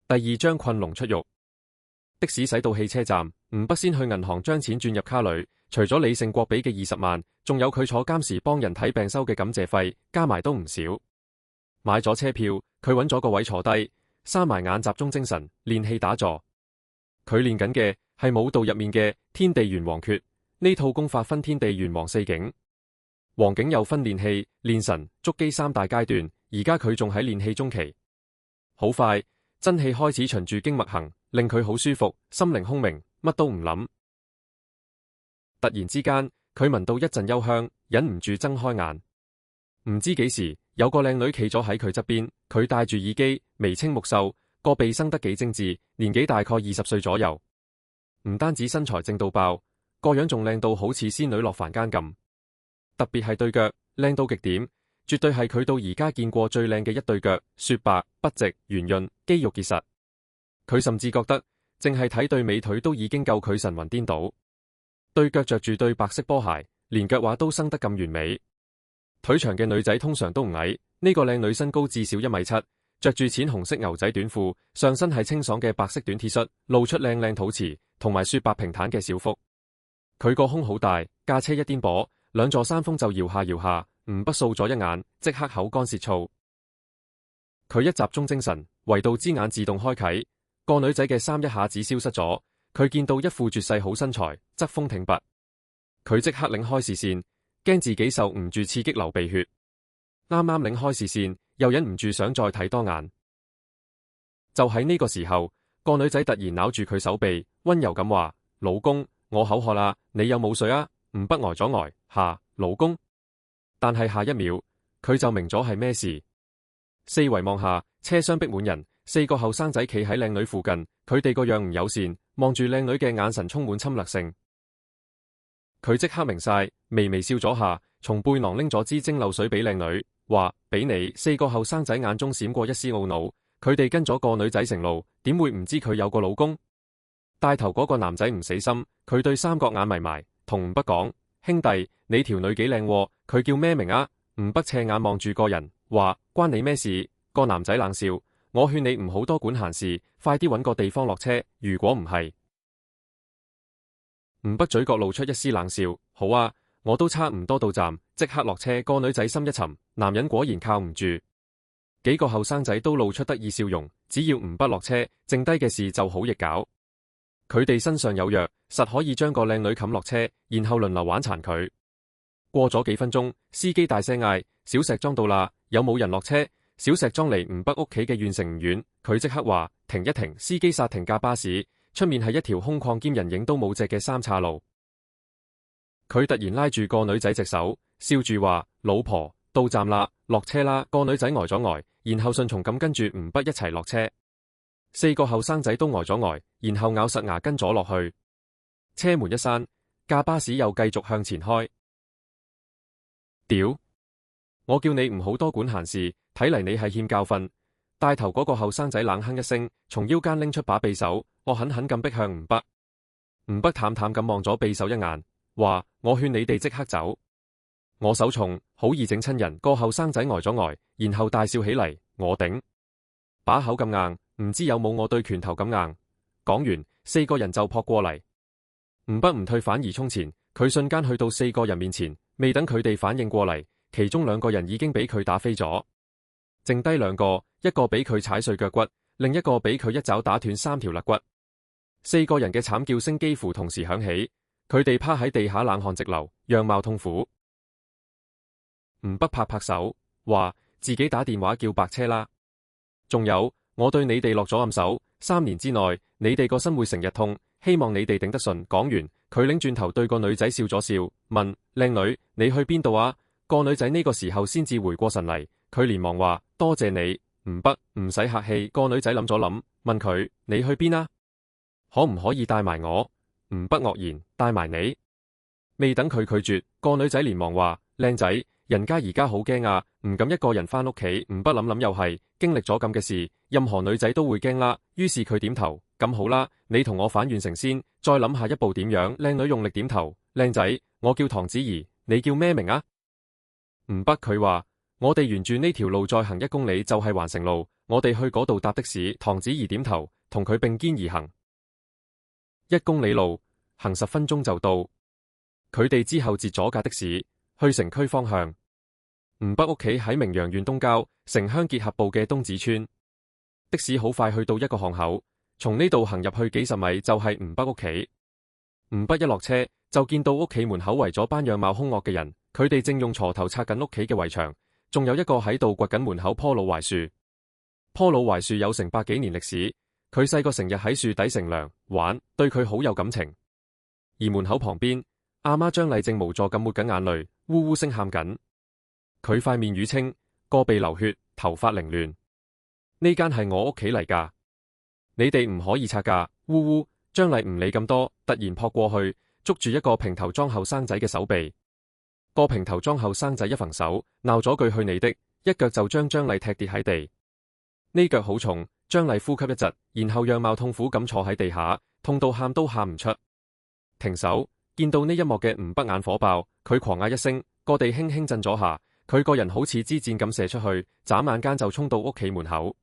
第二章困籠出獄。的士駛到汽車站，吳北先去銀行將錢轉入卡裏，除咗李勝國俾嘅20萬，仲有佢坐監時幫人睇病收嘅感謝費，加埋都唔少。買咗車票，佢揾咗個位坐低，閂埋眼集中精神練氣打坐。佢練緊嘅係武道入面嘅天地元王訣，呢套功法分天地元王4境，王境又分練氣、練神、築基3大階段，而家佢仲喺練氣中期。好快，真氣開始循住經脈行，令佢好舒服，心靈空明，乜都唔諗。突然之間，佢聞到一陣幽香，忍唔住睜開眼。唔知幾時，有個靚女企咗喺佢側邊，佢戴住耳機，眉清目秀，個鼻生得幾精緻，年紀大概20歲左右。唔單止身材正到爆，個樣仲靚到好似仙女落凡間咁。特別係對腳，靚到極點，絕對係佢到而家見過最靚嘅一對腳，雪白、筆直、圓潤，肌肉結實。佢甚至覺得，淨係睇對美腿都已經夠佢神魂顛倒。對腳着住對白色波鞋，連腳畫都生得咁完美。腿長嘅女仔通常都唔矮，呢個靚女身高至少1.7米，着住淺紅色牛仔短褲，上身係清爽嘅白色短 T 恤，露出靚靚肚臍，同埋雪白平坦嘅小腹。佢個胸好大，駕車一顛簸，兩座山峰就搖下搖下。吳北掃咗一眼，即刻口乾舌燥。佢一集中精神，唯道之眼自動開啟，個女仔嘅衫一下子消失咗。佢見到一副絕世好身材，側風挺拔。佢即刻擰開視線，驚自己受唔住刺激流鼻血。啱啱擰開視線，又忍唔住想再睇多眼。就喺呢個時候，個女仔突然咬住佢手臂，溫柔咁話：老公，我口渴啦，你有冇水啊？吳北呆咗呆，下老公。但係下一秒，佢就明咗係咩事。四圍望下，車廂逼滿人，4個後生仔企喺靚女附近，佢哋個樣唔友善，望住靚女嘅眼神充滿侵略性。佢即刻明晒，微微笑咗下，從背囊拎咗支蒸餾水俾靚女，話：俾你。4個後生仔眼中閃過一絲懊惱，佢哋跟咗個女仔成路，點會唔知佢有個老公？帶頭嗰個男仔唔死心，佢對三角眼迷埋，同吳北講：兄弟，你條女幾靚喎，佢叫咩名啊？吳北斜眼望住個人，話：關你咩事？個男仔冷笑：我勸你唔好多管閒事，快啲搵個地方落車，如果唔係……吳北嘴角露出一絲冷笑：好啊，我都差唔多到站，即刻落車。個女仔心一沉，男人果然靠唔住。幾個後生仔都露出得意笑容，只要吳北落車，剩低嘅事就好易搞。佢哋身上有藥，實可以將個靚女冚落車，然後輪流玩殘佢。過咗幾分鐘，司機大聲嗌：小石莊到啦，有冇人落車？小石莊離吳北屋企嘅縣城唔遠，佢即刻話：停一停。司機剎停架巴士，出面係一條空曠兼人影都冇隻嘅三岔路。佢突然拉住個女仔隻手，笑住話：老婆，到站啦，落車啦。個女仔呆咗呆，然後順從咁跟住吳北一齊落車。4個後生仔都呆咗呆，然後咬實牙跟咗落去。車門一閂，架巴士又繼續向前開。屌！我叫你唔好多管閒事，睇嚟你係欠教訓。帶頭嗰個後生仔冷哼一聲，從腰間拎出把匕首，我狠狠咁逼向吳北。吳北淡淡咁望咗匕首一眼，話：我勸你哋即刻走。我手重，好易整親人。個後生仔呆咗呆，然後大笑起嚟：我頂！把口咁硬，唔知有冇我對拳頭咁硬。講完，4個人就撲過嚟。吳北唔退反而衝前，佢瞬間去到4個人面前，未等佢哋反應過嚟，其中2個人已經俾佢打飛咗，剩低2個，一個俾佢踩碎腳骨，另一個俾佢一爪打斷3條肋骨。4個人嘅慘叫聲幾乎同時響起，佢哋趴喺地下冷汗直流，樣貌痛苦。吳北拍拍手，話：自己打電話叫白車啦。仲有，我對你哋落咗暗手，3年之內你哋個身會成日痛，希望你哋頂得順。講完，佢擰轉頭對個女仔笑咗笑，問：靚女，你去邊度啊？個女仔呢個時候先至回過神嚟，佢連忙話：多謝你，吳北，唔使客氣。個女仔諗咗諗，問佢：你去邊啊？可唔可以帶埋我？吳北愕然：帶埋你？未等佢拒絕，個女仔連忙話：靚仔，人家而家好驚啊，唔敢一個人翻屋企。吳北諗諗又係，經歷咗咁嘅事，任何女仔都會驚啦。於是佢點頭：咁好啦，你同我返縣城先，再諗下一步點樣。靚女用力點頭：靚仔，我叫唐子怡，你叫咩名啊？吳北佢話：我哋沿住呢條路再行1公里就係環城路，我哋去嗰度搭的士。唐子怡點頭，同佢並肩而行。1公里路，行10分鐘就到。佢哋之後截咗架的士，去城區方向。吳北屋企喺明陽縣東郊城鄉結合部嘅東子村。的士好快去到一個巷口，從呢度行入去幾十米就係吳北屋企。吳北一落車就見到屋企門口圍咗班樣貌兇惡嘅人，佢哋正用鋤頭拆緊屋企嘅圍牆，仲有一個喺度掘緊門口棵老槐樹。棵老槐樹有成100幾年歷史，佢細個成日喺樹底乘涼玩，對佢好有感情。而門口旁邊，阿媽張麗正無助咁抹緊眼淚，嗚嗚聲喊緊。佢塊面瘀青，個鼻流血，頭髮凌亂。呢間係我屋企嚟㗎，你哋唔可以拆㗎！嗚嗚，張麗唔理咁多，突然撲過去，捉住一個平頭裝後生仔嘅手臂。個平頭裝後生仔一揈手，鬧咗句去你的，一腳就將張麗踢跌喺地。呢腳好重，張麗呼吸一窒，然後樣貌痛苦咁坐喺地下，痛到喊都喊唔出。停手！見到呢一幕嘅吳北眼火爆，佢狂嗌一聲，個地輕輕震咗下。佢個人好似支箭咁射出去，眨眼間就衝到屋企門口。